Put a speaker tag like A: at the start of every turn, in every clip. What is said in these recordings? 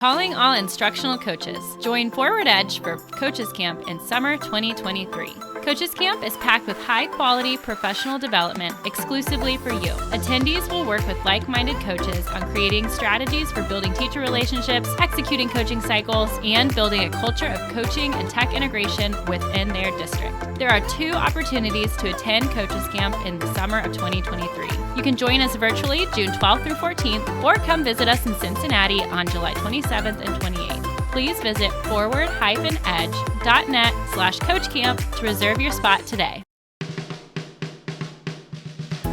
A: Calling all instructional coaches. Join Forward Edge for Coaches Camp in summer 2023. Coaches Camp is packed with high-quality professional development exclusively for you. Attendees will work with like-minded coaches on creating strategies for building teacher relationships, executing coaching cycles, and building a culture of coaching and tech integration within their district. There are 2 opportunities to attend Coaches Camp in the summer of 2023. You can join us virtually June 12th through 14th, or come visit us in Cincinnati on July 27th and 28th. Please visit forward-edge.net/coachcamp to reserve your spot today.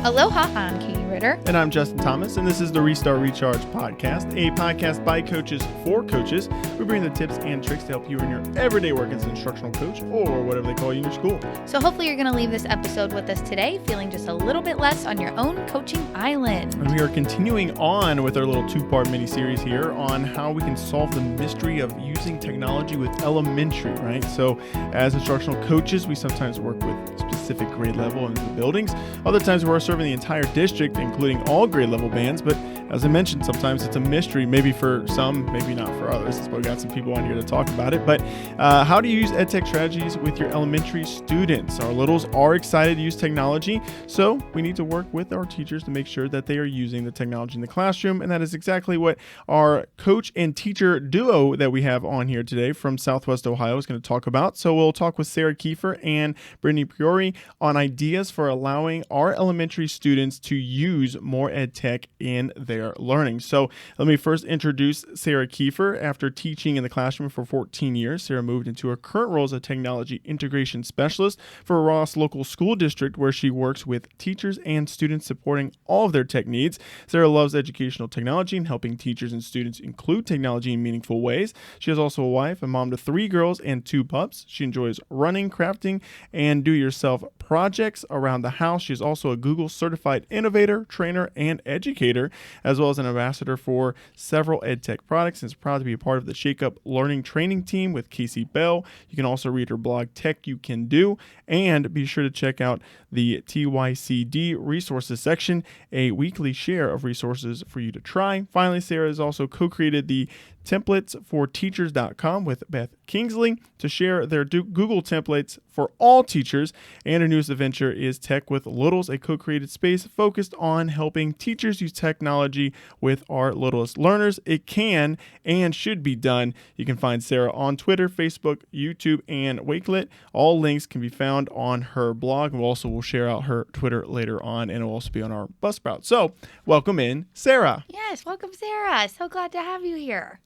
B: Aloha, I'm Katie Ritter.
C: And I'm Justin Thomas, and this is the Restart Recharge podcast, a podcast by coaches for coaches. We bring the tips and tricks to help you in your everyday work as an instructional coach or whatever they call you in your school.
B: So hopefully you're going to leave this episode with us today feeling just a little bit less on your own coaching island.
C: And we are continuing on with our little 2-part mini-series here on how we can solve the mystery of using technology with elementary, right? So as instructional coaches, we sometimes work with specific grade level in the buildings. Other times we're serving the entire district, including all grade level bands. But as I mentioned, sometimes it's a mystery, maybe for some, maybe not for others. That's why we got some people on here to talk about it. But how do you use edtech strategies with your elementary students? Our littles are excited to use technology, so we need to work with our teachers to make sure that they are using the technology in the classroom. And that is exactly what our coach and teacher duo that we have on here today from Southwest Ohio is going to talk about. So we'll talk with Sarah Kiefer and Brittney Priore on ideas for allowing our elementary students to use more edtech in their learning. So let me first introduce Sarah Kiefer. After teaching in the classroom for 14 years, Sarah moved into her current role as a technology integration specialist for Ross Local School District, where she works with teachers and students supporting all of their tech needs. Sarah loves educational technology and helping teachers and students include technology in meaningful ways. She is also a wife, a mom to 3 girls and 2 pups. She enjoys running, crafting, and do-it-yourself projects around the house. She is also a Google certified innovator, trainer, and educator, as well as an ambassador for several edtech products, and is proud to be a part of the Shake Up Learning Training Team with Casey Bell. You can also read her blog, Tech You Can Do, and be sure to check out the TYCD resources section, a weekly share of resources for you to try. Finally, Sarah has also co-created the templates4teachers.com with Beth Kingsley to share their Google templates for all teachers. And her newest adventure is Tech with Littles, a co-created space focused on helping teachers use technology with our littlest learners. It can and should be done. You can find Sarah on Twitter, Facebook, YouTube, and Wakelet. All links can be found on her blog. We'll share out her Twitter later on, and it will also be on our Buzzsprout. So welcome in, Sarah.
B: Yes, welcome, Sarah. So glad to have you here.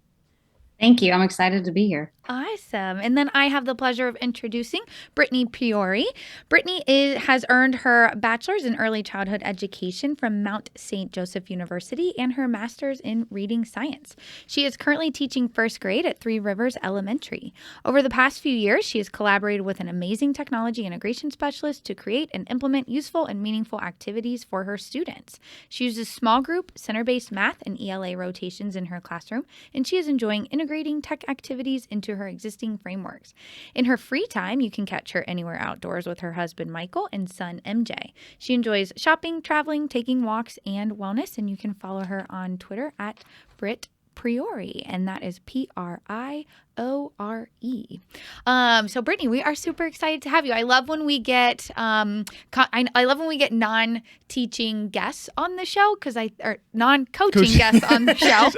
D: Thank you. I'm excited to be here.
B: Awesome. And then I have the pleasure of introducing Brittney Priore. Brittney has earned her bachelor's in early childhood education from Mount St. Joseph University and her master's in reading science. She is currently teaching first grade at 3 Rivers Elementary. Over the past few years, she has collaborated with an amazing technology integration specialist to create and implement useful and meaningful activities for her students. She uses small group, center-based math, and ELA rotations in her classroom, and she is enjoying integrating tech activities into her existing frameworks. In her free time, you can catch her anywhere outdoors with her husband Michael and son MJ. She enjoys shopping, traveling, taking walks, and wellness, and you can follow her on Twitter at Britt Priore, and that is Priore. So Brittney, we are super excited to have you. I love when we get I love when we get non-teaching guests on the show or non-coaching guests on the show.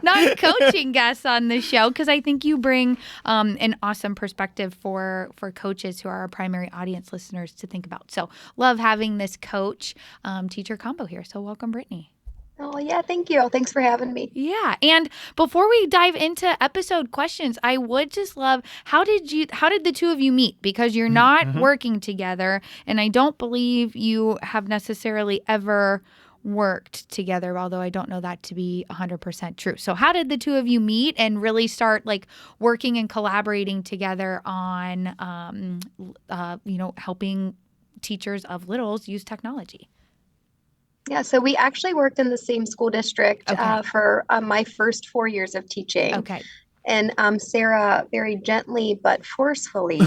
B: Non-coaching guests on the show because I think you bring an awesome perspective for coaches who are our primary audience listeners to think about. So love having this coach teacher combo here. So welcome, Brittney.
E: Oh, yeah. Thank you. Thanks for having me.
B: Yeah. And before we dive into episode questions, I would just love, how did the 2 of you meet? Because you're not working together, and I don't believe you have necessarily ever worked together, although I don't know that to be 100% true. So how did the 2 of you meet and really start working and collaborating together on, helping teachers of littles use technology?
E: Yeah, so we actually worked in the same school district for my first 4 years of teaching.
B: Okay.
E: And Sarah very gently but forcefully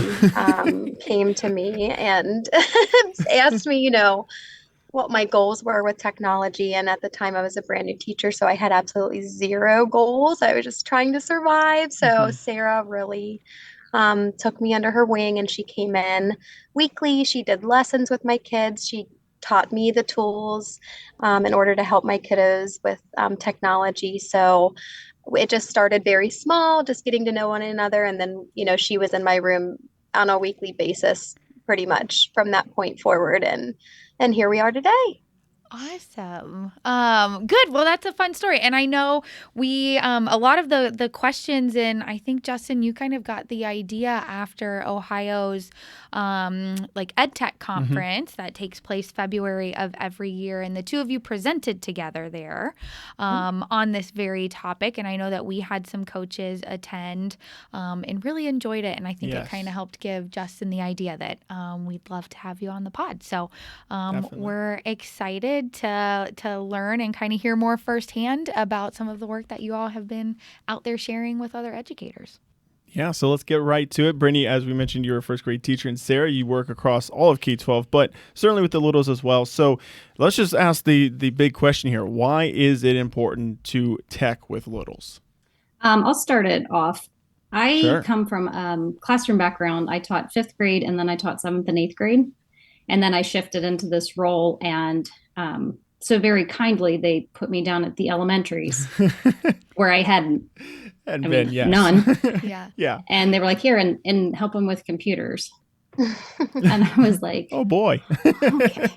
E: came to me and asked me, what my goals were with technology. And at the time, I was a brand new teacher, so I had absolutely zero goals. I was just trying to survive. So
C: Mhm.
E: Sarah really took me under her wing, and she came in weekly. She did lessons with my kids. She taught me the tools in order to help my kiddos with technology. So it just started very small, just getting to know one another. And then, she was in my room on a weekly basis pretty much from that point forward. And here we are today.
B: Awesome. Good. Well, that's a fun story. And I know we, a lot of the questions, and I think, Justin, you kind of got the idea after Ohio's, like edtech conference that takes place February of every year. And the two of you presented together there, on this very topic. And I know that we had some coaches attend, and really enjoyed it. And I think it kind of helped give Justin the idea that, we'd love to have you on the pod. So, we're excited to learn and kind of hear more firsthand about some of the work that you all have been out there sharing with other educators.
C: Yeah, so let's get right to it. Brittney, as we mentioned, you're a first grade teacher, and Sarah, you work across all of K-12, but certainly with the littles as well. So let's just ask the big question here. Why is it important to tech with littles?
D: I'll start it off. I
C: Sure.
D: come from classroom background. I taught 5th grade, and then I taught 7th and 8th grade. And then I shifted into this role, and so very kindly, they put me down at the elementaries where I hadn't
C: And yes.
D: none.
B: Yeah.
C: Yeah.
D: And they were like, here, and help them with computers. And I was like,
C: Oh, boy.
D: okay.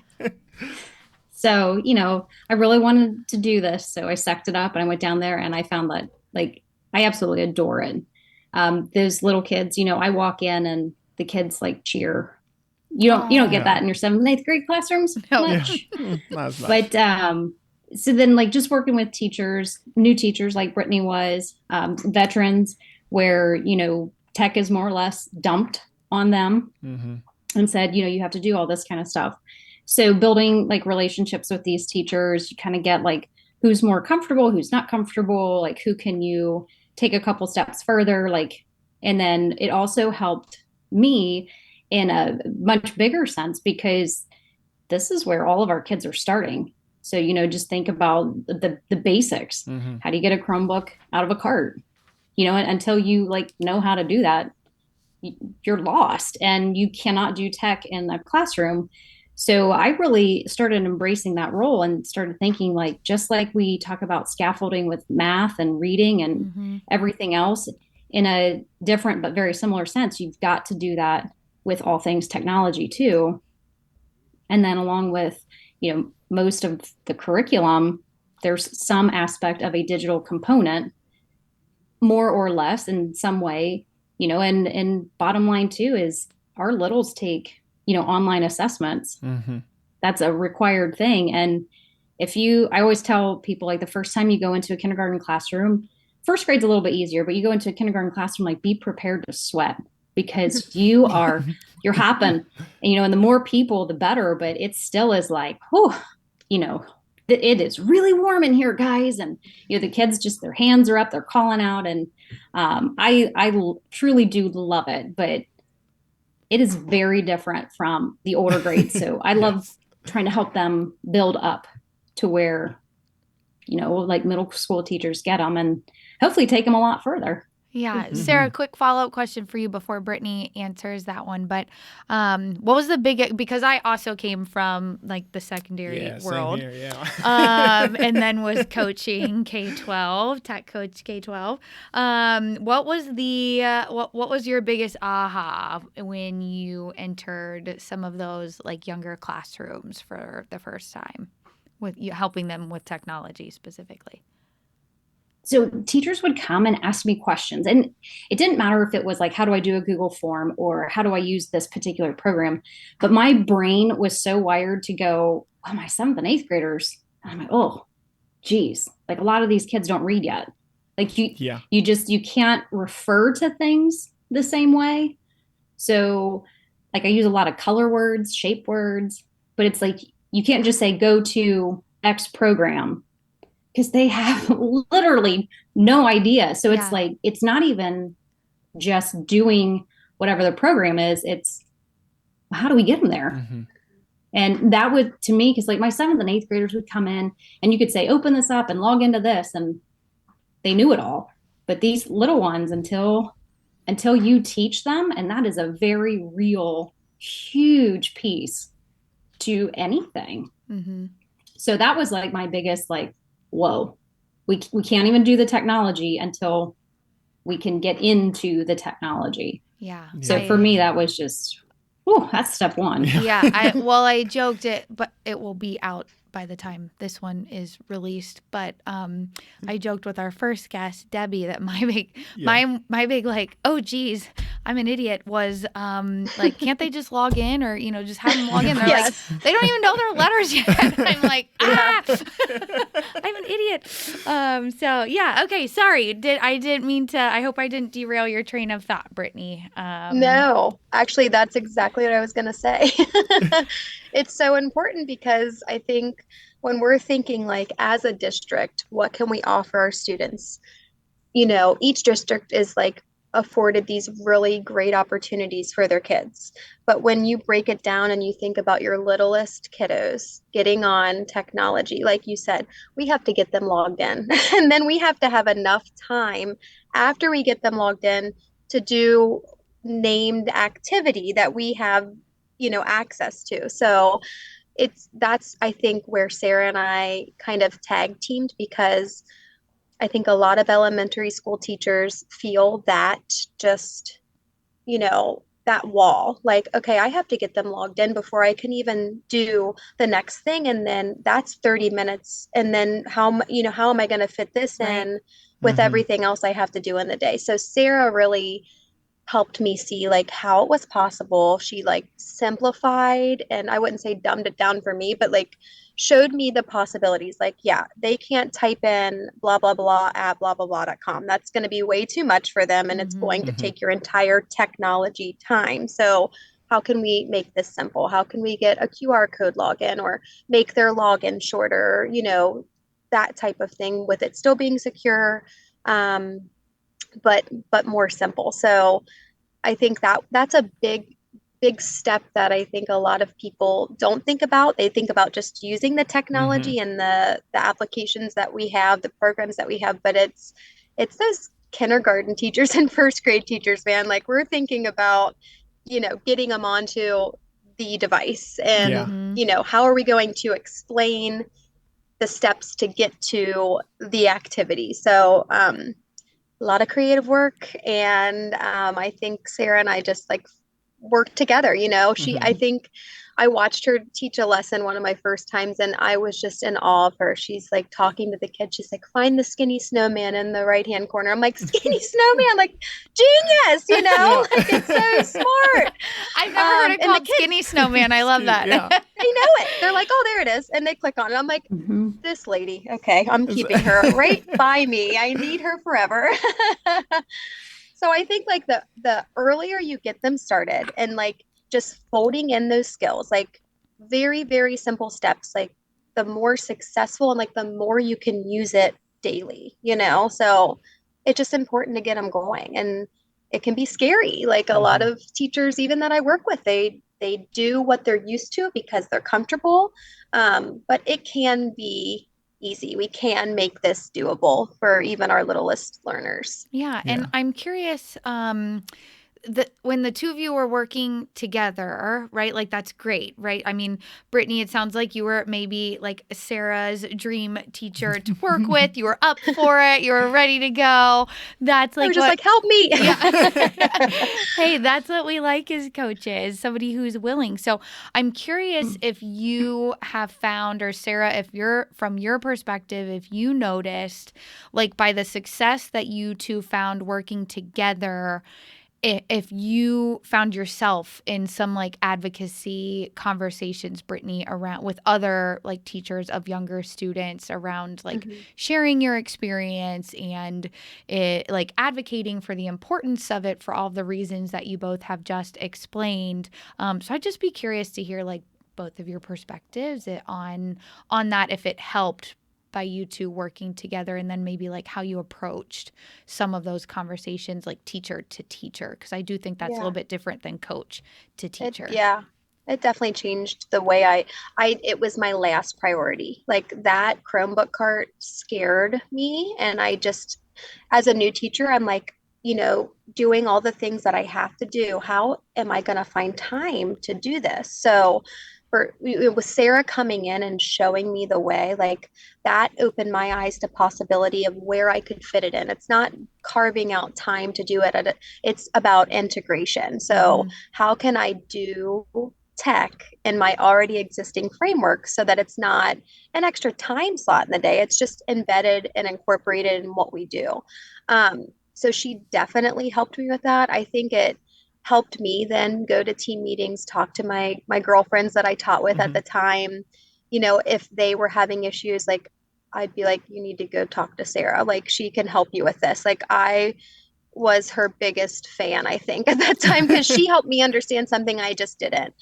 D: So, I really wanted to do this. So I sucked it up and I went down there, and I found that, like, I absolutely adore it. Those little kids, I walk in and the kids like cheer. You don't get that in your 7th and 8th grade classrooms much.
C: Yeah. Not as much.
D: But so then, like, just working with teachers, new teachers like Brittney was, veterans, where tech is more or less dumped on them and said, you have to do all this kind of stuff. So building like relationships with these teachers, you kind of get like who's more comfortable, who's not comfortable, like who can you take a couple steps further, like, and then it also helped me in a much bigger sense, because this is where all of our kids are starting. So, just think about the basics. How do you get a Chromebook out of a cart? Until you like know how to do that, you're lost, and you cannot do tech in the classroom. So I really started embracing that role and started thinking, like, just like we talk about scaffolding with math and reading and everything else in a different but very similar sense, you've got to do that with all things technology too. And then along with, most of the curriculum, there's some aspect of a digital component, more or less in some way, and bottom line too is our littles take, online assessments. That's a required thing. And I always tell people, like, the first time you go into a kindergarten classroom, first grade's a little bit easier, but you go into a kindergarten classroom, like, be prepared to sweat, because you're hopping, and the more people, the better, but it still is like, whew, it is really warm in here, guys. And, the kids just, their hands are up, they're calling out. And I truly do love it, but it is very different from the older grades. So I love trying to help them build up to where, like middle school teachers get them, and hopefully take them a lot further.
B: Yeah. Sarah, quick follow-up question for you before Brittney answers that one. But what was the because I also came from like the secondary world.
C: Same here, yeah.
B: And then was coaching K-12, tech coach K-12. What was your biggest aha when you entered some of those like younger classrooms for the first time, with you helping them with technology specifically?
D: So teachers would come and ask me questions, and it didn't matter if it was like, how do I do a Google form, or how do I use this particular program? But my brain was so wired to go, oh, my 7th and 8th graders. And I'm like, oh, geez, like a lot of these kids don't read yet. Like you can't refer to things the same way. So like I use a lot of color words, shape words, but it's like, you can't just say, go to X program, because they have literally no idea. So it's like, it's not even just doing whatever the program is. It's, how do we get them there? And that would, to me, because like my 7th and 8th graders would come in and you could say, open this up and log into this. And they knew it all. But these little ones, until you teach them, and that is a very real, huge piece to anything.
B: Mm-hmm.
D: So that was like my biggest, like, whoa, we can't even do the technology until we can get into the technology.
B: Yeah.
D: So for me, that was just, that's step one.
B: Yeah. I joked it, but it will be out by the time this one is released. But I joked with our first guest, Debbie, that my big like, oh geez, I'm an idiot was like, can't they just log in or just have them log in? They're like, they don't even know their letters yet. And I'm like, I'm an idiot. So yeah, okay, sorry. I didn't mean to. I hope I didn't derail your train of thought, Brittney.
E: No, actually, that's exactly what I was going to say. It's so important because I think when we're thinking like as a district, what can we offer our students? Each district is like afforded these really great opportunities for their kids. But when you break it down and you think about your littlest kiddos getting on technology, like you said, we have to get them logged in. And then we have to have enough time after we get them logged in to do named activity that we have, access to. So that's I think where Sarah and I kind of tag teamed, because I think a lot of elementary school teachers feel that just, that wall, like, okay, I have to get them logged in before I can even do the next thing. And then that's 30 minutes. And then how am I going to fit this in with everything else I have to do in the day? So Sarah really helped me see like how it was possible. She like simplified, and I wouldn't say dumbed it down for me, but like showed me the possibilities. Like, yeah, they can't type in blah, blah, blah at blah, blah, blah.com. That's going to be way too much for them. And it's going to take your entire technology time. So how can we make this simple? How can we get a QR code login or make their login shorter, that type of thing, with it still being secure. But more simple. So I think that's a big step that I think a lot of people don't think about. They think about just using the technology and the applications that we have, the programs that we have, but it's those kindergarten teachers and first grade teachers, man. Like, we're thinking about, getting them onto the device and, how are we going to explain the steps to get to the activity? So, a lot of creative work, and I think Sarah and I just like worked together. I think I watched her teach a lesson one of my first times, and I was just in awe of her. She's like talking to the kid. She's like, find the skinny snowman in the right hand corner. I'm like, skinny snowman, like, genius, like, it's so smart.
B: I've never heard it called skinny snowman. I love that.
C: Yeah.
E: They know it. They're like, oh, there it is. And they click on it. I'm like, this lady. Okay, I'm keeping her right by me. I need her forever. So I think like the earlier you get them started and like just folding in those skills, like very, very simple steps, like the more successful and like the more you can use it daily, so it's just important to get them going. And it can be scary. Like a lot of teachers, even that I work with, they do what they're used to because they're comfortable. But it can be easy. We can make this doable for even our littlest learners.
B: Yeah. And I'm curious, when the two of you were working together, right? Like, that's great, right? I mean, Brittney, it sounds like you were maybe like Sarah's dream teacher to work with. You were up for it. You were ready to go. That's like,
E: I was just like, help me.
B: Yeah. Hey, that's what we like as coaches, somebody who's willing. So I'm curious if you have found, or Sarah, if you're, from your perspective, if you noticed, like, by the success that you two found working together, if you found yourself in some like advocacy conversations, Brittney, around with other like teachers of younger students around like sharing your experience and like advocating for the importance of it for all the reasons that you both have just explained. So I'd just be curious to hear like both of your perspectives on that, if it helped by you two working together, and then maybe like how you approached some of those conversations, like teacher to teacher, because I do think that's a little bit different than coach to teacher.
E: It definitely changed the way it was my last priority. Like that Chromebook cart scared me. And I just, as a new teacher, I'm like, doing all the things that I have to do. How am I going to find time to do this? So it was Sarah coming in and showing me the way, like that opened my eyes to possibility of where I could fit it in. It's not carving out time to do it. It's about integration. So how can I do tech in my already existing framework so that it's not an extra time slot in the day. It's just embedded and incorporated in what we do. So she definitely helped me with that. I think it helped me then go to team meetings, talk to my girlfriends that I taught with at the time. If they were having issues, like I'd be like, you need to go talk to Sarah. Like she can help you with this. Like I was her biggest fan, I think, at that time, because she helped me understand something I just didn't.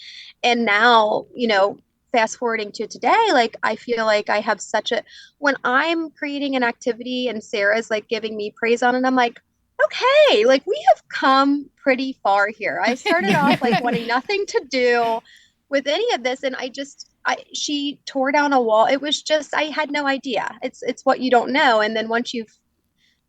E: And now, fast forwarding to today, like I feel like I have when I'm creating an activity and Sarah's like giving me praise on it, I'm like, okay, like we have come pretty far here. I started off like wanting nothing to do with any of this. And she tore down a wall. It was just, I had no idea. It's what you don't know. And then once you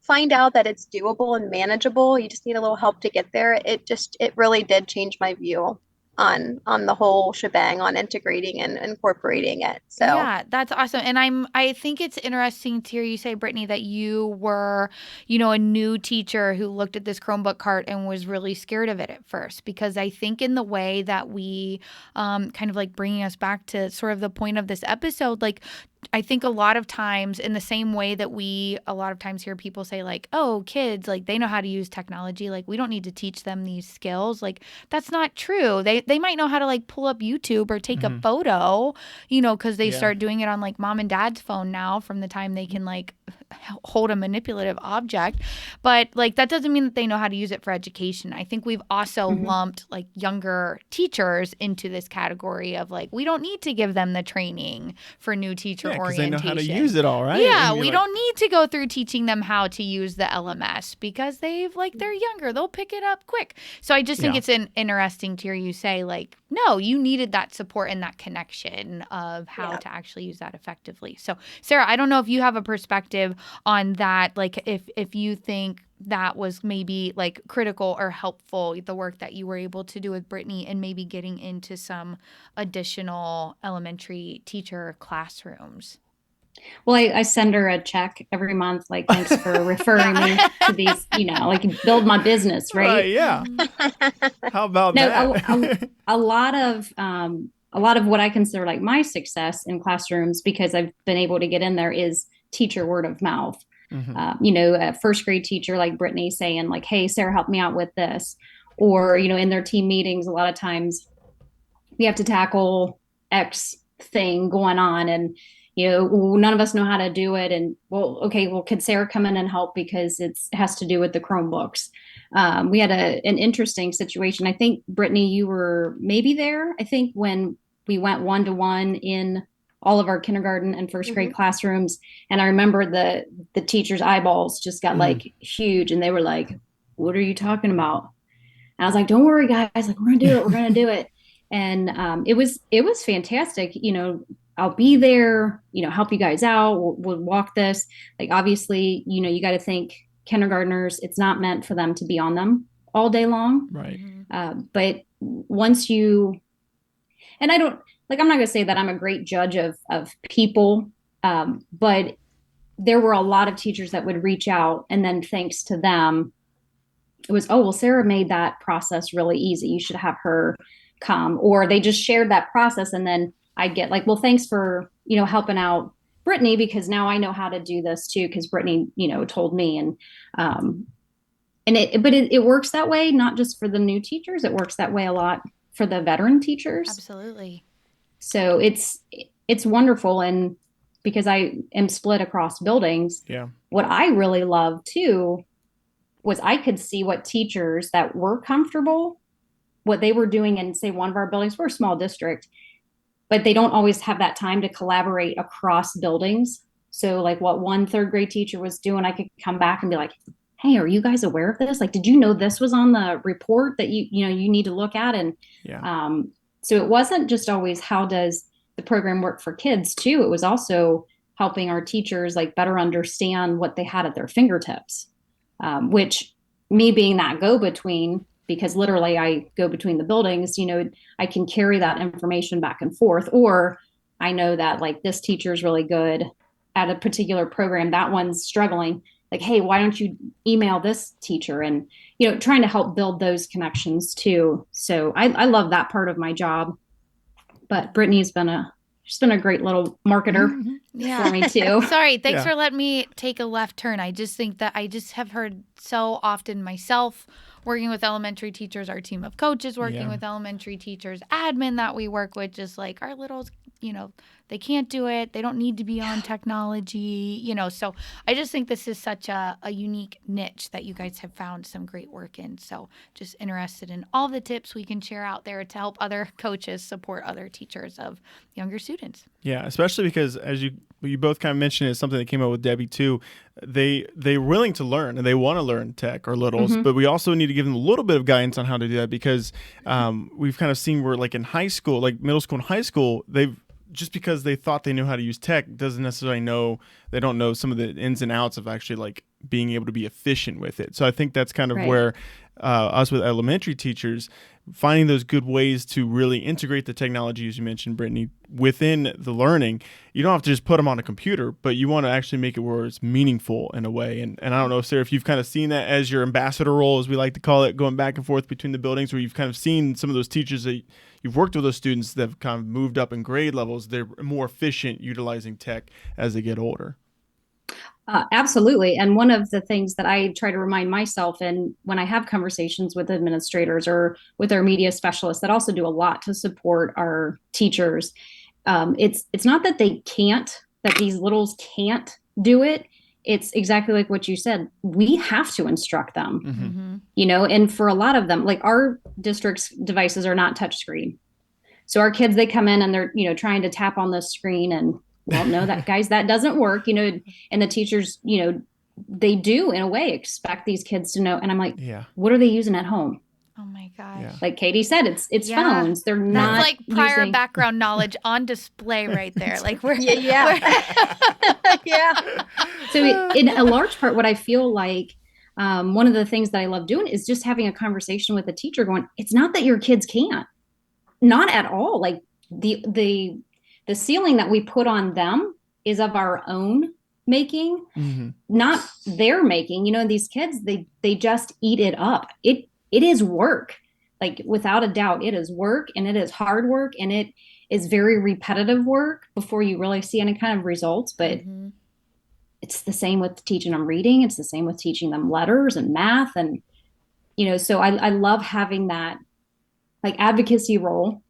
E: find out that it's doable and manageable, you just need a little help to get there. It really did change my view on the whole shebang, on integrating and incorporating it. So
B: yeah, that's awesome. And I think it's interesting to hear you say, Brittney, that you were, a new teacher who looked at this Chromebook cart and was really scared of it at first, because I think in the way that we kind of like bringing us back to sort of the point of this episode, like I think a lot of times in the same way that we a lot of times hear people say like, oh, kids, like they know how to use technology. Like we don't need to teach them these skills. Like that's not true. They might know how to like pull up YouTube or take a photo, because they start doing it on like mom and dad's phone now from the time they can like hold a manipulative object. But like that doesn't mean that they know how to use it for education. I think we've also lumped like younger teachers into this category of like, we don't need to give them the training for new teacher orientation.
C: They know how to use it all, right?
B: Yeah, we don't need to go through teaching them how to use the LMS because they're younger. They'll pick it up quick. So I just think it's interesting to hear you say like, no, you needed that support and that connection of how to actually use that effectively. So Sarah, I don't know if you have a perspective on that, like if you think that was maybe like critical or helpful, the work that you were able to do with Brittney and maybe getting into some additional elementary teacher classrooms.
D: Well, I send her a check every month, like thanks for referring me to these, like build my business, right?
C: Yeah. How about that?
D: A lot of what I consider like my success in classrooms, because I've been able to get in there, is teacher word of mouth. A first grade teacher like Brittney saying like, hey, Sarah, help me out with this. Or, in their team meetings, a lot of times we have to tackle X thing going on and, none of us know how to do it. And could Sarah come in and help because it has to do with the Chromebooks. We had an interesting situation. I think, Brittney, you were maybe there, I think, when we went one-to-one in all of our kindergarten and first grade classrooms. And I remember the teachers' eyeballs just got like huge and they were like, what are you talking about? And I was like, don't worry, guys, like we're going to do it. We're going to do it. And it was fantastic. I'll be there, help you guys out. We'll walk this. Like, obviously, you got to think kindergartners, it's not meant for them to be on them all day long.
C: Right.
D: But once and I don't, like, I'm not going to say that I'm a great judge of people, but there were a lot of teachers that would reach out, and then thanks to them, it was, oh, well, Sarah made that process really easy. You should have her come. Or they just shared that process, and then I'd get like, well, thanks for, helping out Brittney, because now I know how to do this too, because Brittney, told me. And it works that way, not just for the new teachers. It works that way a lot for the veteran teachers.
B: Absolutely.
D: So it's wonderful. And because I am split across buildings, what I really love too was I could see what teachers that were comfortable, what they were doing in, say, one of our buildings. We're a small district, but they don't always have that time to collaborate across buildings. So like what one third grade teacher was doing, I could come back and be like, hey, are you guys aware of this? Like, did you know this was on the report that you need to look at? And So it wasn't just always how does the program work for kids too. It was also helping our teachers like better understand what they had at their fingertips, which me being that go-between, because literally I go between the buildings, I can carry that information back and forth, or I know that like this teacher is really good at a particular program, that one's struggling. Like, hey, why don't you email this teacher? And, trying to help build those connections too. So I love that part of my job. But Brittney's she's been a great little marketer for me too.
B: Sorry, thanks for letting me take a left turn. I just think that I just have heard so often myself working with elementary teachers, our team of coaches working with elementary teachers, admin that we work with, just like our littles, they can't do it. They don't need to be on technology, So I just think this is such a unique niche that you guys have found some great work in. So just interested in all the tips we can share out there to help other coaches support other teachers of younger students.
C: Yeah, especially because as you both kind of mentioned, it's something that came up with Debbie too. They're willing to learn and they want to learn tech, our littles, but we also need to give them a little bit of guidance on how to do that because we've kind of seen where like in high school, like middle school and high school, just because they thought they knew how to use tech doesn't necessarily they don't know some of the ins and outs of actually like being able to be efficient with it. So I think that's kind of where us with elementary teachers, finding those good ways to really integrate the technology, as you mentioned, Brittney, within the learning. You don't have to just put them on a computer, but you want to actually make it where it's meaningful in a way. And I don't know, Sarah, if you've kind of seen that as your ambassador role, as we like to call it, going back and forth between the buildings, where you've kind of seen some of those teachers that you've worked with those students that have kind of moved up in grade levels, they're more efficient utilizing tech as they get older.
D: Absolutely. And one of the things that I try to remind myself, and when I have conversations with administrators or with our media specialists that also do a lot to support our teachers, it's not that that these littles can't do it. It's exactly like what you said. We have to instruct them, and for a lot of them, like our district's devices are not touchscreen. So our kids, they come in and they're, trying to tap on the screen and, well, no, that doesn't work, and the teachers, they do in a way expect these kids to know. And I'm like, what are they using at home?
B: Oh my gosh.
C: Yeah.
D: Like Katie said, it's phones. They're not
B: like prior
D: using...
B: background knowledge on display right there. Like we're
D: So in a large part, what I feel like one of the things that I love doing is just having a conversation with a teacher going, it's not that your kids can't, not at all. Like the ceiling that we put on them is of our own making, not their making. These kids, they just eat it up. It is work. Like without a doubt, it is work, and it is hard work, and it is very repetitive work before you really see any kind of results. But it's the same with teaching them reading. It's the same with teaching them letters and math. And, so I love having that like advocacy role,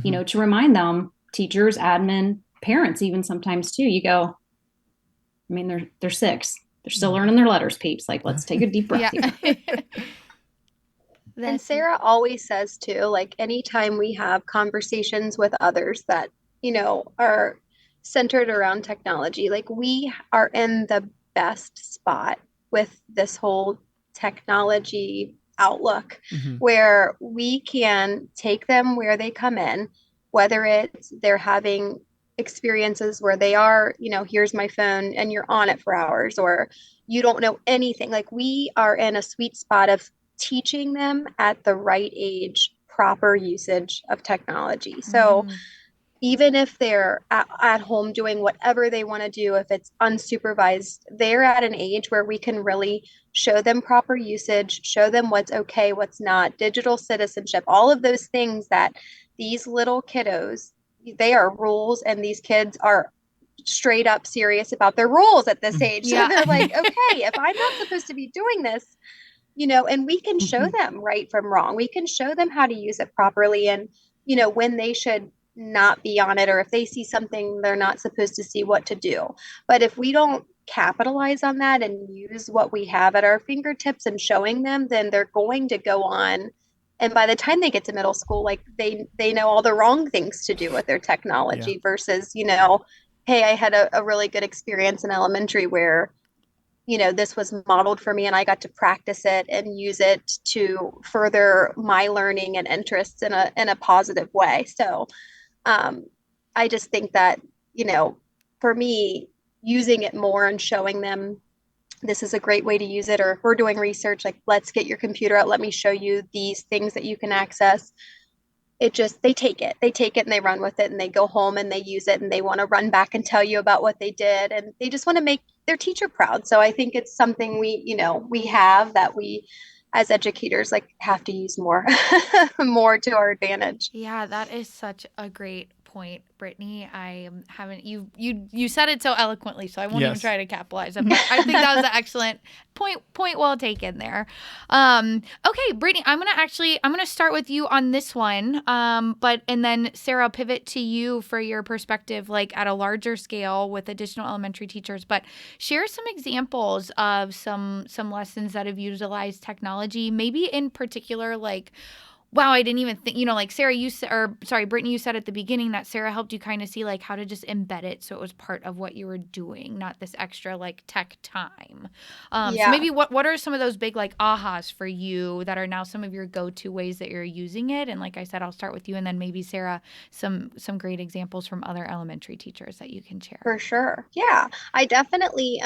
D: to remind them, teachers, admin, parents, even sometimes too, you go, I mean, they're 6. They're still learning their letters, peeps. Like, let's take a deep breath here.
E: And Sarah always says too, like anytime we have conversations with others that, are centered around technology, like we are in the best spot with this whole technology outlook where we can take them where they come in, whether it's they're having experiences where they are, here's my phone and you're on it for hours, or you don't know anything. Like we are in a sweet spot of teaching them at the right age, proper usage of technology. So even if they're at home doing whatever they want to do, if it's unsupervised, they're at an age where we can really show them proper usage, show them what's okay, what's not, digital citizenship, all of those things that these little kiddos, they are rules, and these kids are straight up serious about their rules at this age. So they're like, okay, if I'm not supposed to be doing this, and we can show them right from wrong. We can show them how to use it properly, and, when they should not be on it, or if they see something they're not supposed to see, what to do. But if we don't capitalize on that and use what we have at our fingertips and showing them, then they're going to go on. And by the time they get to middle school, like they know all the wrong things to do with their technology versus, hey, I had a really good experience in elementary where, this was modeled for me and I got to practice it and use it to further my learning and interests in a positive way. So I just think that, for me, using it more and showing them this is a great way to use it, or if we're doing research, like, let's get your computer out, let me show you these things that you can access. They take it and they run with it and they go home and they use it and they want to run back and tell you about what they did. And they just want to make their teacher proud. So I think it's something we have that we as educators like have to use more, more to our advantage.
B: Yeah, that is such a great point, Brittney. I haven't you said it so eloquently, so I won't even try to capitalize it. But I think that was an excellent point well taken there. Okay, Brittney, I'm gonna start with you on this one. And then Sarah, I'll pivot to you for your perspective, like at a larger scale with additional elementary teachers. But share some examples of some lessons that have utilized technology, maybe in particular, like, wow, I didn't even think, like Sarah, Brittney, you said at the beginning that Sarah helped you kind of see like how to just embed it so it was part of what you were doing, not this extra like tech time. So maybe what are some of those big like ahas for you that are now some of your go-to ways that you're using it? And like I said, I'll start with you and then maybe Sarah, some great examples from other elementary teachers that you can share.
E: For sure. Yeah, I definitely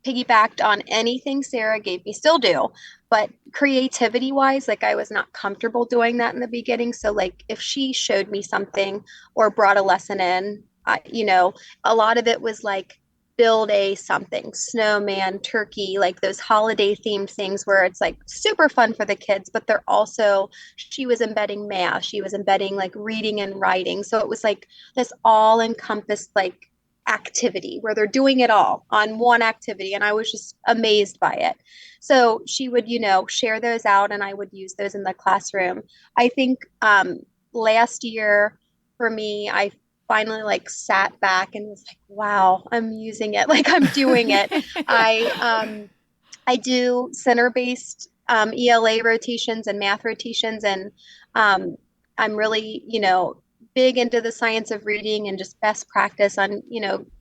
E: piggybacked on anything Sarah gave me, still do, but creativity wise, like I was not comfortable doing that in the beginning. So like if she showed me something or brought a lesson in, a lot of it was like build a something, snowman, turkey, like those holiday themed things where it's like super fun for the kids, but she was embedding math, she was embedding like reading and writing. So it was like this all encompassed like activity where they're doing it all on one activity. And I was just amazed by it. So she would, share those out and I would use those in the classroom. I think last year for me, I finally like sat back and was like, wow, I'm using it. Like I'm doing it. I do center-based ELA rotations and math rotations. And I'm really, big into the science of reading and just best practice on,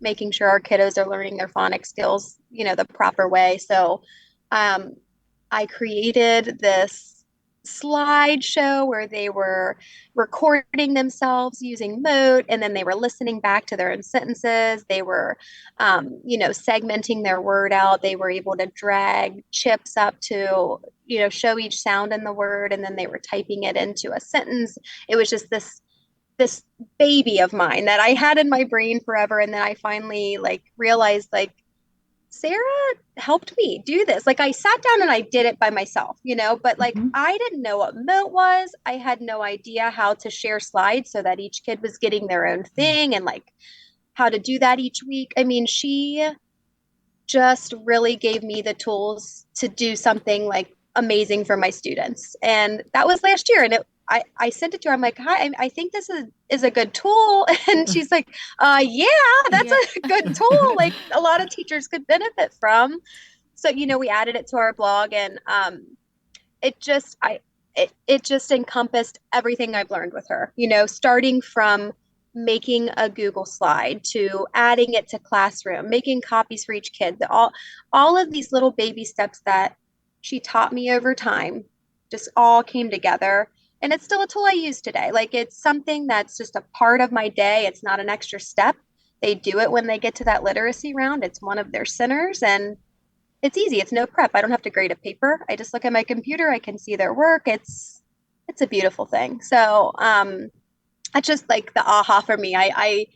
E: making sure our kiddos are learning their phonics skills, the proper way. So I created this slideshow where they were recording themselves using Mote, and then they were listening back to their own sentences. They were, segmenting their word out. They were able to drag chips up to, show each sound in the word, and then they were typing it into a sentence. It was just this baby of mine that I had in my brain forever. And then I finally like realized like Sarah helped me do this. Like I sat down and I did it by myself, but like I didn't know what Mote was. I had no idea how to share slides so that each kid was getting their own thing and like how to do that each week. I mean, she just really gave me the tools to do something like amazing for my students. And that was last year. And I sent it to her. I'm like, hi, I think this is a good tool. And she's like, yeah, that's a good tool. Like a lot of teachers could benefit from. So, we added it to our blog and it just encompassed everything I've learned with her, starting from making a Google slide to adding it to Classroom, making copies for each kid, all of these little baby steps that she taught me over time just all came together. And it's still a tool I use today. Like it's something that's just a part of my day. It's not an extra step. They do it when they get to that literacy round. It's one of their centers and it's easy. It's no prep. I don't have to grade a paper. I just look at my computer. I can see their work. It's a beautiful thing. So that's just like the aha for me. I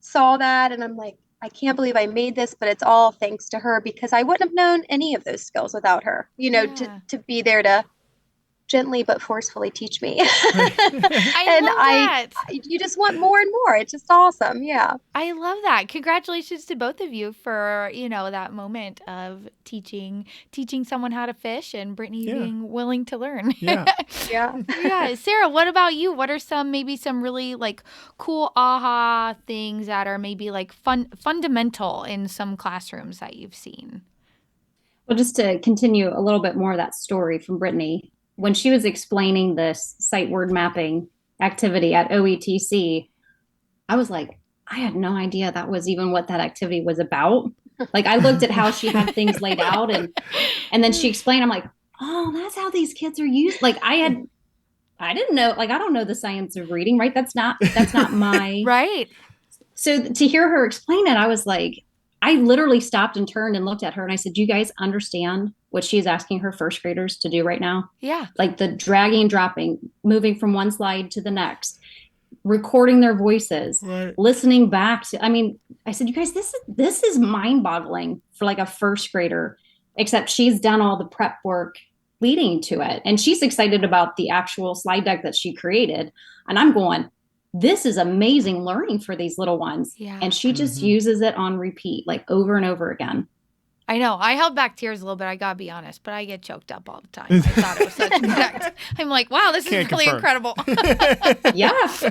E: saw that and I'm like, I can't believe I made this, but it's all thanks to her because I wouldn't have known any of those skills without her, to be there to gently but forcefully teach me. You just want more and more. It's just awesome. Yeah.
B: I love that. Congratulations to both of you for, that moment of teaching someone how to fish and Brittney being willing to learn.
C: Yeah.
B: Yeah. Sarah, what about you? What are some really like cool aha things that are maybe like fundamental in some classrooms that you've seen?
D: Well, just to continue a little bit more of that story from Brittney, when she was explaining this sight word mapping activity at OETC, I was like, I had no idea that was even what that activity was about. Like I looked at how she had things laid out and then she explained, I'm like, oh, that's how these kids are used. Like I didn't know, like, I don't know the science of reading, right? That's not my
B: Right.
D: So to hear her explain it, I was like, I literally stopped and turned and looked at her and I said, do you guys understand what she's asking her first graders to do right now?
B: Yeah.
D: Like the dragging and dropping, moving from one slide to the next, recording their voices,
C: Right.
D: listening back to, I mean, I said, you guys, this is mind boggling for like a first grader, except she's done all the prep work leading to it. And she's excited about the actual slide deck that she created. And I'm going, this is amazing learning for these little ones.
B: Yeah.
D: And she just uses it on repeat, like over and over again.
B: I know. I held back tears a little bit. I gotta be honest, but I get choked up all the time. I thought it was such a fact. I'm like, wow, this is really incredible.
D: Yeah.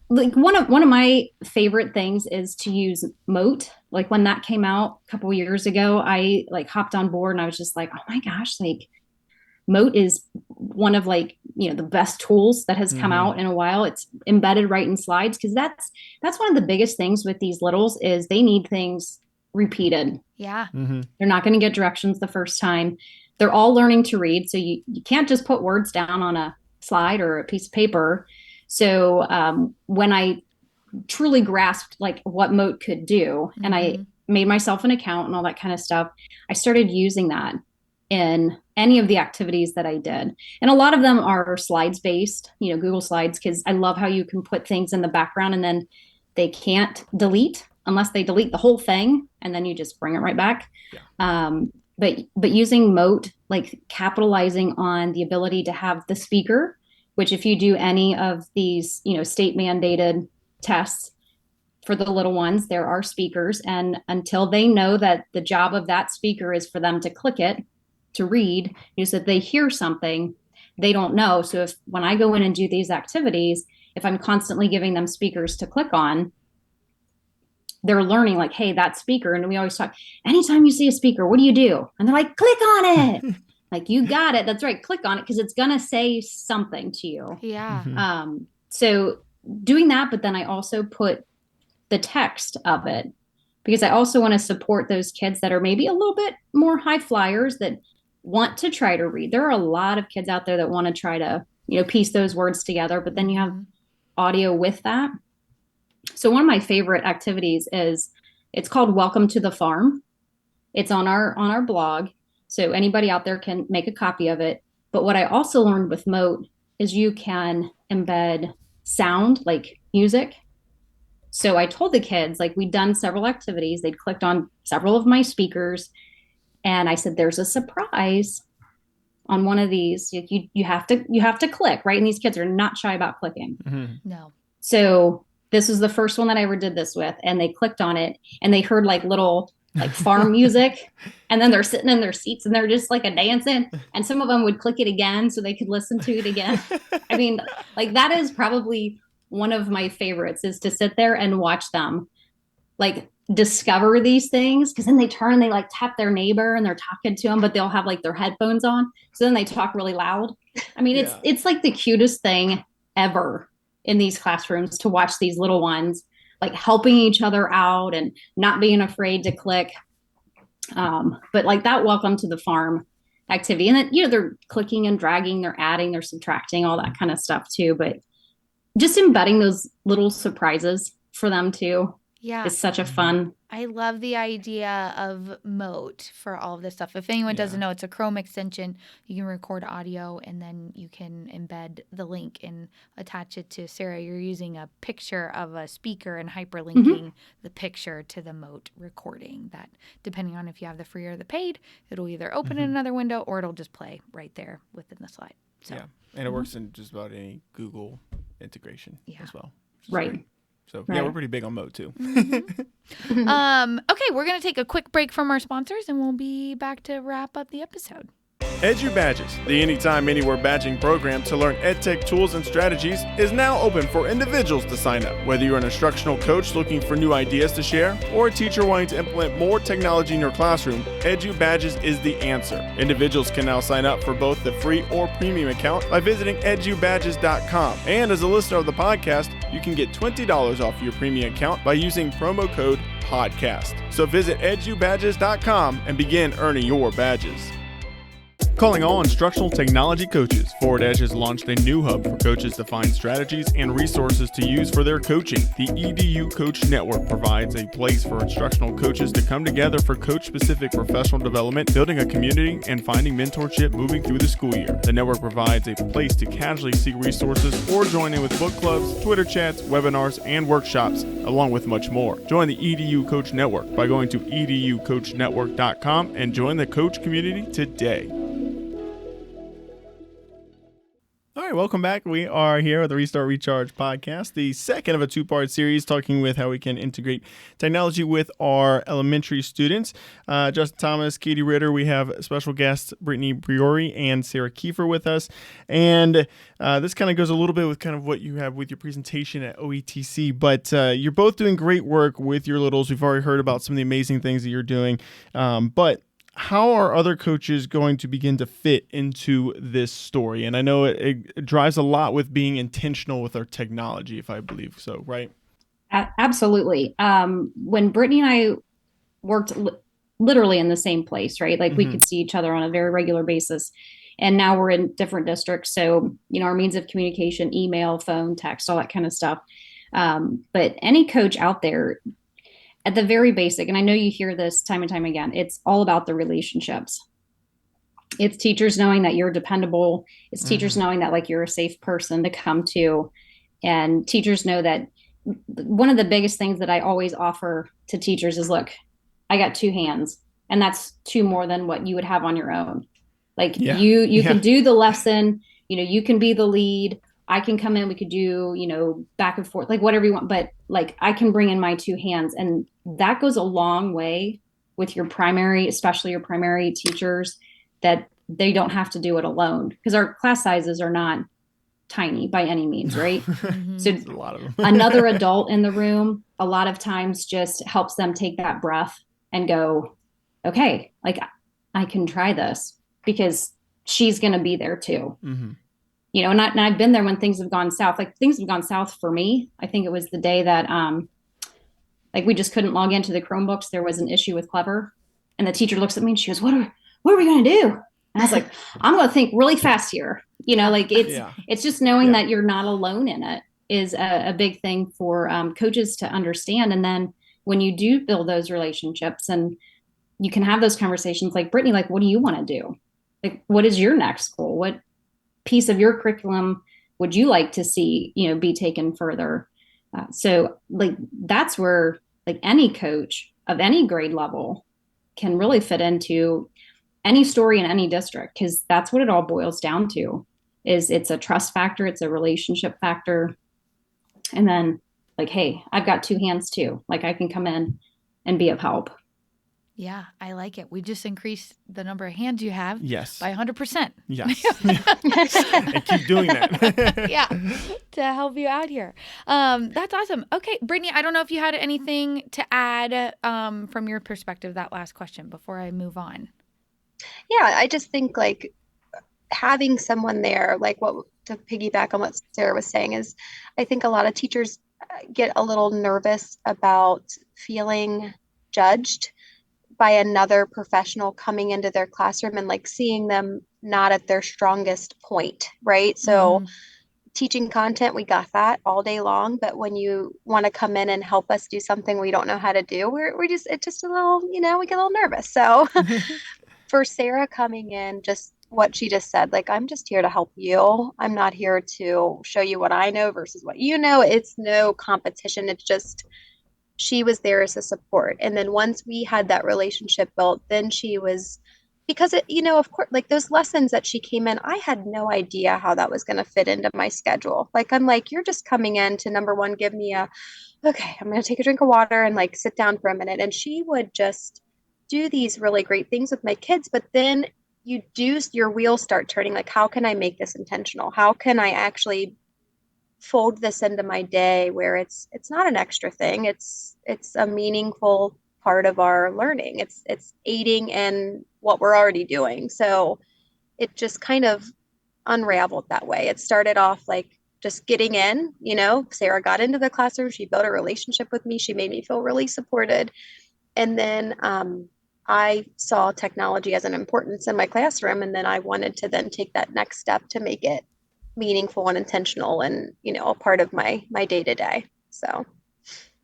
D: Like one of my favorite things is to use Moat. Like when that came out a couple years ago, I like hopped on board and I was just like, oh my gosh, like Moat is one of like, you know, the best tools that has come out in a while. It's embedded right in slides because that's one of the biggest things with these littles is they need things repeated.
B: Yeah.
D: They're not going to get directions the first time. They're all learning to read. So you can't just put words down on a slide or a piece of paper. So when I truly grasped like what Moat could do and I made myself an account and all that kind of stuff, I started using that in any of the activities that I did. And a lot of them are slides based, you know, Google Slides, because I love how you can put things in the background and then they can't delete unless they delete the whole thing. And then you just bring it right back. Yeah. But using Moat, like capitalizing on the ability to have the speaker, which if you do any of these, you know, state mandated tests for the little ones, there are speakers. And until they know that the job of that speaker is for them to click it, to read, is that they hear something they don't know. So if when I go in and do these activities, if I'm constantly giving them speakers to click on, they're learning like, hey, that speaker. And we always talk, anytime you see a speaker, what do you do? And they're like, click on it. Like, you got it. That's right. Click on it because it's going to say something to you.
B: Yeah.
D: So doing that, but then I also put the text of it because I also want to support those kids that are maybe a little bit more high flyers that want to try to read. There are a lot of kids out there that want to try to, you know, piece those words together, but then you have audio with that. So one of my favorite activities is it's called Welcome to the Farm. It's on our blog. So anybody out there can make a copy of it. But what I also learned with Moat is you can embed sound like music. So I told the kids, like we'd done several activities. They'd clicked on several of my speakers. And I said, there's a surprise on one of these. You have to click, right? And these kids are not shy about clicking.
B: No.
D: So this was the first one that I ever did this with. And they clicked on it and they heard like little like farm music. And then they're sitting in their seats and they're just like a dancing. And some of them would click it again so they could listen to it again. I mean, like that is probably one of my favorites is to sit there and watch them like discover these things. Cause then they turn and they like tap their neighbor and they're talking to them, but they'll have like their headphones on. So then they talk really loud. I mean, it's like the cutest thing ever in these classrooms to watch these little ones like helping each other out and not being afraid to click. But like that welcome to the farm activity. And then, you know, they're clicking and dragging, they're adding, they're subtracting, all that kind of stuff too. But just embedding those little surprises for them too.
B: Yeah.
D: Is such a fun.
B: I love the idea of Moat for all of this stuff. If anyone doesn't know, it's a Chrome extension. You can record audio and then you can embed the link and attach it to Sarah. You're using a picture of a speaker and hyperlinking the picture to the Moat recording. That, depending on if you have the free or the paid, it'll either open in another window or it'll just play right there within the slide. So,
C: yeah, and it works in just about any Google integration as well.
D: Right.
C: Great. So, yeah, we're pretty big on Moat, too.
B: Okay, we're going to take a quick break from our sponsors, and we'll be back to wrap up the episode.
C: Edu Badges, the Anytime Anywhere badging program to learn edtech tools and strategies, is now open for individuals to sign up. Whether you're an instructional coach looking for new ideas to share, or a teacher wanting to implement more technology in your classroom, Edu Badges is the answer. Individuals can now sign up for both the free or premium account by visiting edubadges.com. And as a listener of the podcast, you can get $20 off your premium account by using promo code PODCAST. So visit edubadges.com and begin earning your badges. Calling all instructional technology coaches, Forward Edge has launched a new hub for coaches to find strategies and resources to use for their coaching. The EDU Coach Network provides a place for instructional coaches to come together for coach-specific professional development, building a community, and finding mentorship moving through the school year. The network provides a place to casually seek resources or join in with book clubs, Twitter chats, webinars, and workshops, along with much more. Join the EDU Coach Network by going to educoachnetwork.com and join the coach community today. All right, welcome back. We are here with the Restart Recharge podcast, the second of a two-part series talking with how we can integrate technology with our elementary students. Justin Thomas, Katie Ritter, we have special guests Brittney Priore and Sarah Kiefer with us. And this kind of goes a little bit with kind of what you have with your presentation at OETC, but you're both doing great work with your littles. We've already heard about some of the amazing things that you're doing, but how are other coaches going to begin to fit into this story? And I know it drives a lot with being intentional with our technology, if I believe so, right?
D: Absolutely. When Brittney and I worked literally in the same place, right? Like we could see each other on a very regular basis. And now we're in different districts. So, our means of communication, email, phone, text, all that kind of stuff. But any coach out there, at the very basic, and I know you hear this time and time again, it's all about the relationships. It's teachers knowing that you're dependable. It's teachers knowing that like you're a safe person to come to. And teachers know that one of the biggest things that I always offer to teachers is, look, I got two hands, and that's two more than what you would have on your own. Like you can do the lesson, you can be the lead. I can come in, we could do, back and forth, like whatever you want, but like I can bring in my two hands, and that goes a long way with your primary, especially your primary teachers, that they don't have to do it alone, because our class sizes are not tiny by any means, right? So
C: a lot of them.
D: Another adult in the room a lot of times just helps them take that breath and go, okay, like I can try this because she's going to be there too. And I've been there when things have gone south. Like things have gone south for me. I think it was the day that like we just couldn't log into the Chromebooks. There was an issue with Clever, and the teacher looks at me and she goes, what are we going to do? And I was like, I'm going to think really fast here. Like it's just knowing that you're not alone in it is a big thing for coaches to understand. And then when you do build those relationships and you can have those conversations, like Brittney, like, what do you want to do? Like, what is your next goal? What piece of your curriculum would you like to see, be taken further? So like, that's where like any coach of any grade level can really fit into any story in any district, because that's what it all boils down to. Is it's a trust factor, it's a relationship factor. And then like, hey, I've got two hands too. Like I can come in and be of help.
B: Yeah, I like it. We just increased the number of hands you have by 100%.
C: Yes. And keep doing that.
B: Yeah, to help you out here. That's awesome. Okay, Brittney, I don't know if you had anything to add from your perspective, that last question, before I move on.
E: Yeah, I just think like having someone there, like to piggyback on what Sarah was saying, is I think a lot of teachers get a little nervous about feeling judged by another professional coming into their classroom and like seeing them not at their strongest point, right? So teaching content, we got that all day long, but when you want to come in and help us do something we don't know how to do, it's just a little, we get a little nervous. So for Sarah coming in, just what she just said, like, I'm just here to help you. I'm not here to show you what I know versus what you know. It's no competition. It's just, she was there as a support. And then once we had that relationship built, then she was, because it, of course, like those lessons that she came in, I had no idea how that was going to fit into my schedule. Like, I'm like, you're just coming in to, number one, give me okay, I'm going to take a drink of water and like sit down for a minute. And she would just do these really great things with my kids. But then your wheels start turning. Like, how can I make this intentional? How can I actually fold this into my day where it's not an extra thing. It's a meaningful part of our learning. It's aiding in what we're already doing. So it just kind of unraveled that way. It started off like just getting in, Sarah got into the classroom. She built a relationship with me. She made me feel really supported. And then I saw technology as an importance in my classroom. And then I wanted to then take that next step to make it meaningful and intentional and, a part of my day to day. So.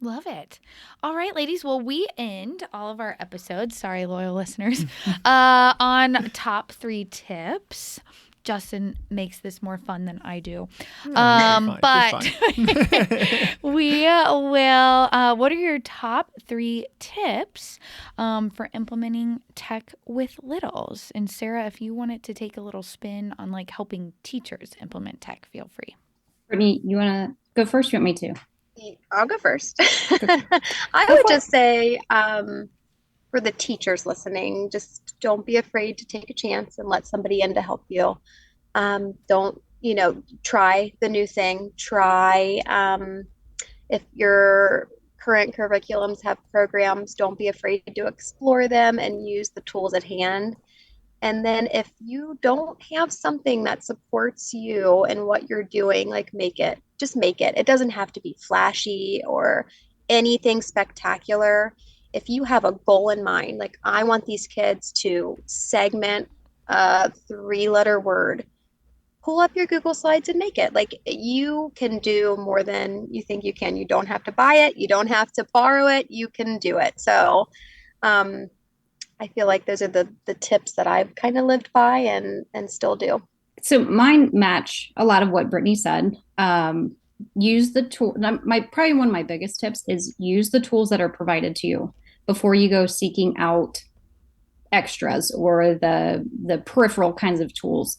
B: Love it. All right, ladies. Well, we end all of our episodes, sorry, loyal listeners, on top 3 tips. Justin makes this more fun than I do. But we will, what are your top 3 tips for implementing tech with littles? And Sarah, if you wanted to take a little spin on like helping teachers implement tech, feel free.
D: Brittney, you want to go first? You want me to?
E: I'll go first. I would just say, for the teachers listening, just don't be afraid to take a chance and let somebody in to help you. Don't, try the new thing. Try, if your current curriculums have programs, don't be afraid to explore them and use the tools at hand. And then if you don't have something that supports you and what you're doing, like just make it. It doesn't have to be flashy or anything spectacular. If you have a goal in mind, like I want these kids to segment a 3-letter word, pull up your Google Slides and make it. Like you can do more than you think you can. You don't have to buy it. You don't have to borrow it. You can do it. So, I feel like those are the tips that I've kind of lived by and still do.
D: So mine match a lot of what Brittney said. Use the tool. Probably one of my biggest tips is use the tools that are provided to you before you go seeking out extras or the peripheral kinds of tools.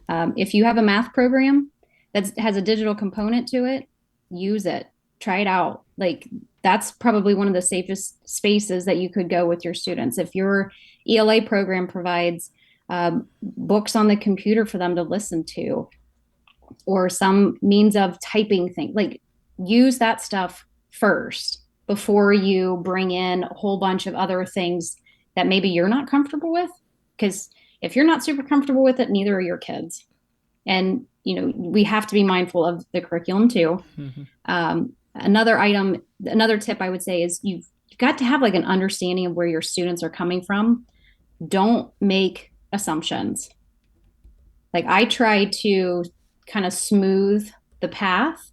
D: If you have a math program that has a digital component to it, use it. Try it out. Like that's probably one of the safest spaces that you could go with your students. If your ELA program provides books on the computer for them to listen to, or some means of typing thing, like use that stuff first before you bring in a whole bunch of other things that maybe you're not comfortable with. Because if you're not super comfortable with it, neither are your kids. And, we have to be mindful of the curriculum too. Mm-hmm. Another tip I would say is you've got to have like an understanding of where your students are coming from. Don't make assumptions. Like I try to kind of smooth the path.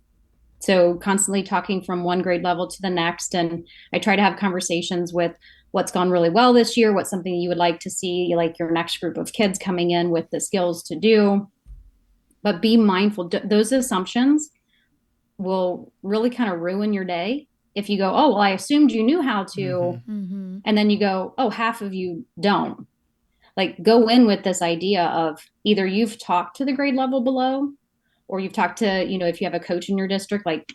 D: So constantly talking from one grade level to the next. And I try to have conversations with what's gone really well this year, what's something you would like to see, like your next group of kids coming in with the skills to do. But be mindful. Those assumptions will really kind of ruin your day. If you go, oh, well, I assumed you knew how to. Mm-hmm. And then you go, oh, half of you don't. Like go in with this idea of either you've talked to the grade level below, or you've talked to, if you have a coach in your district, like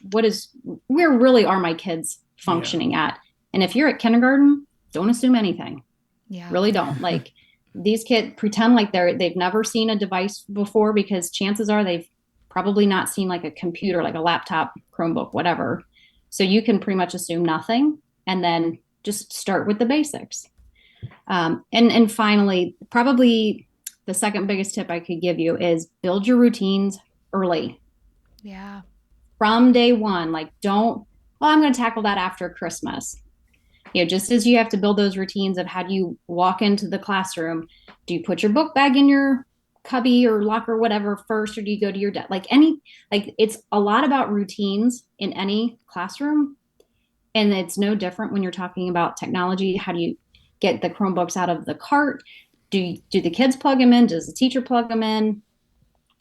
D: where really are my kids functioning at? And if you're at kindergarten, don't assume anything. Yeah. Really don't. Like these kids pretend like they've never seen a device before, because chances are they've probably not seen like a computer, like a laptop, Chromebook, whatever. So you can pretty much assume nothing and then just start with the basics. And finally, probably the second biggest tip I could give you is build your routines early. Yeah. From day one, like I'm going to tackle that after Christmas. Just as you have to build those routines of how do you walk into the classroom, do you put your book bag in your cubby or locker or whatever first, or do you go to your desk? Like it's a lot about routines in any classroom. And it's no different when you're talking about technology. How do you get the Chromebooks out of the cart? Do the kids plug them in? Does the teacher plug them in?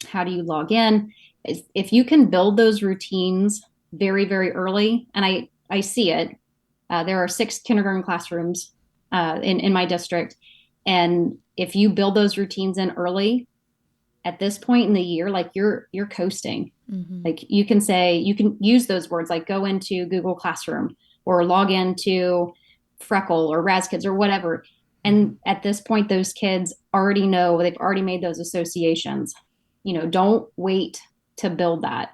D: How do you log in? If you can build those routines very, very early, and I see it, there are 6 kindergarten classrooms in my district. And if you build those routines in early, at this point in the year, like you're coasting. Mm-hmm. Like you can use those words, like go into Google Classroom or log into Freckle or RazKids or whatever. And at this point, those kids already know, they've already made those associations. Don't wait to build that.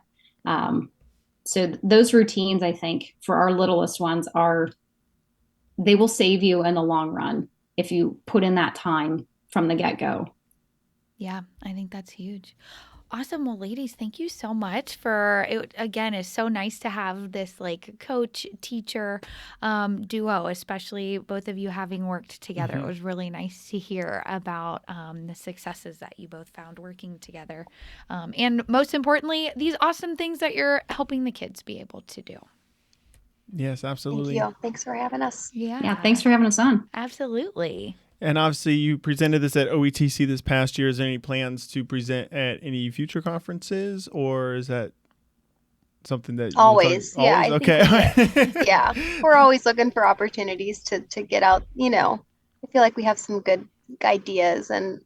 D: So those routines, I think, for our littlest ones they will save you in the long run if you put in that time from the get-go.
B: Yeah, I think that's huge. Awesome. Well, ladies, thank you so much for it. Again, it's so nice to have this like coach teacher duo, especially both of you having worked together. It was really nice to hear about the successes that you both found working together. And most importantly, these awesome things that you're helping the kids be able to do.
C: Yes, absolutely.
E: Thank you. Thanks for having us.
D: Yeah, thanks for having us on.
B: Absolutely.
C: And obviously, you presented this at OETC this past year. Is there any plans to present at any future conferences, or is that something that
E: Always? Yeah.
C: Always? Okay.
E: Yeah, we're always looking for opportunities to get out. I feel like we have some good ideas and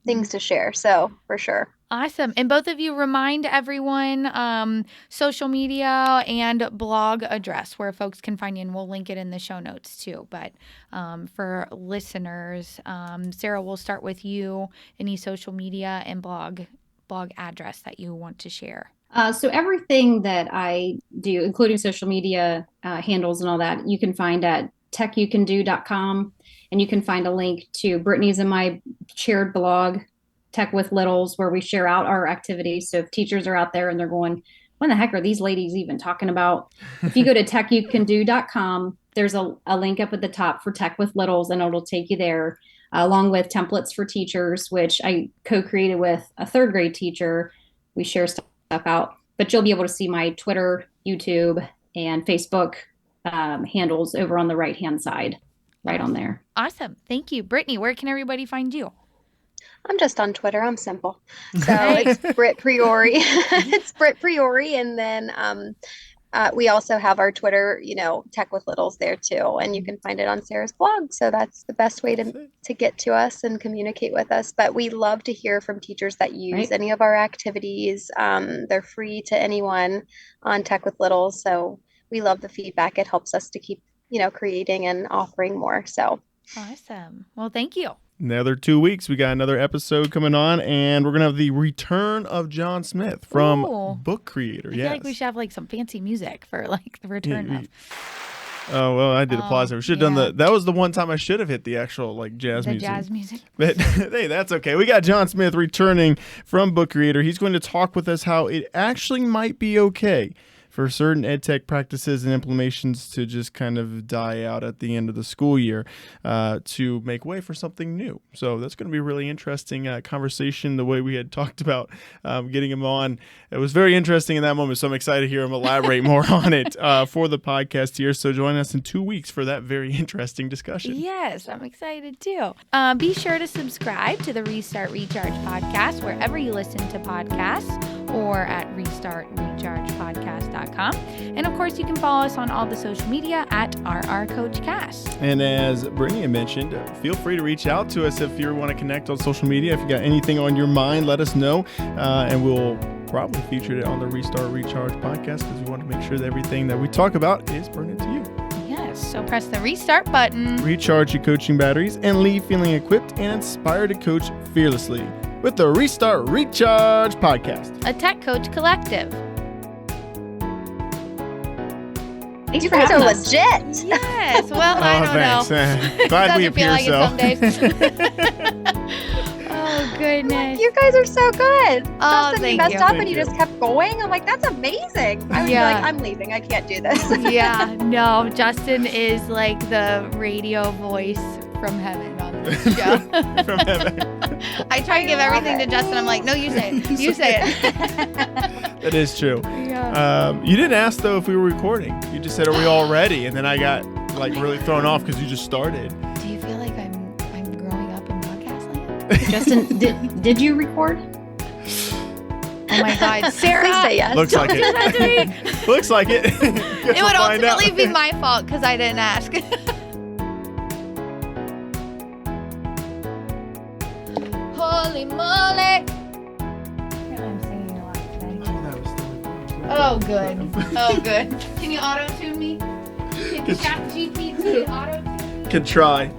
E: things to share. So for sure.
B: Awesome. And both of you remind everyone social media and blog address where folks can find you. And we'll link it in the show notes too. But for listeners, Sarah, we'll start with you. Any social media and blog address that you want to share?
D: So everything that I do, including social media handles and all that, you can find at techyoucando.com. And you can find a link to Brittney's and my shared blog, Tech with Littles, where we share out our activities. So if teachers are out there and they're going, what the heck are these ladies even talking about? If you go to techyoucando.com, there's a link up at the top for Tech with Littles, and it'll take you there, along with templates for teachers, which I co-created with a third grade teacher. We share stuff out, but you'll be able to see my Twitter, YouTube, and Facebook handles over on the right-hand side, right on there.
B: Awesome. Thank you. Brittney, where can everybody find you?
E: I'm just on Twitter. I'm simple. So it's Britt Priore. It's Britt Priore. And then we also have our Twitter, Tech with Littles there too. And you can find it on Sarah's blog. So that's the best way to get to us and communicate with us. But we love to hear from teachers that use any of our activities. They're free to anyone on Tech with Littles. So we love the feedback. It helps us to keep, creating and offering more. So
B: awesome. Well, thank you.
C: Another 2 weeks, we got another episode coming on, and we're going to have the return of John Smith from Book Creator.
B: I feel like we should have like some fancy music for like the return of.
C: Oh, well, I did applause. We should have done that was the one time I should have hit the actual like jazz music. But hey, that's okay. We got John Smith returning from Book Creator. He's going to talk with us how it actually might be okay for certain edtech practices and implementations to just kind of die out at the end of the school year to make way for something new. So that's going to be a really interesting conversation, the way we had talked about getting him on. It was very interesting in that moment, so I'm excited to hear him elaborate more on it for the podcast here. So join us in 2 weeks for that very interesting discussion.
B: Yes, I'm excited too. Be sure to subscribe to the Restart Recharge podcast wherever you listen to podcasts or at restartrechargepodcast.com. And of course, you can follow us on all the social media at RRCoachCast.
C: And as Brittney mentioned, feel free to reach out to us if you want to connect on social media. If you got anything on your mind, let us know, and we'll probably feature it on the Restart Recharge podcast because we want to make sure that everything that we talk about is burned into you.
B: Yes, so press the restart button.
C: Recharge your coaching batteries and leave feeling equipped and inspired to coach fearlessly with the Restart Recharge podcast,
B: a tech coach collective.
D: Thanks
E: you
D: for
E: guys
D: having
E: are
D: us.
E: legit.
B: Yes, well, I don't know.
C: Glad we appear
B: like
C: so.
B: It some days. Oh, goodness.
E: You guys are so good.
B: Oh,
E: Justin,
B: thank
E: you messed
B: you.
E: up
C: Thank
E: and you
C: you.
E: just kept going. I'm like, that's amazing. I would be like, I'm leaving. I can't do this.
B: Yeah, no, Justin is like the radio voice from heaven on this show.
C: From heaven.
B: I try to give everything to Justin. I'm like, no, you say it. You say it.
C: That is true.
B: Yeah.
C: You didn't ask, though, if we were recording. You just said, are we all ready? And then I got like really thrown off because you just started.
B: Do you feel like I'm growing up in podcast land?
D: Justin, did you record?
B: Oh my God, Sarah!
E: Please say yes.
C: Looks like
B: Do that to me.
C: it. Looks like it.
B: It would ultimately be my fault because I didn't ask. Holy moly! I'm singing a lot today. Oh, good. Oh, good. Can you auto-tune me? Can you chat GPT auto-tune?
C: Can try.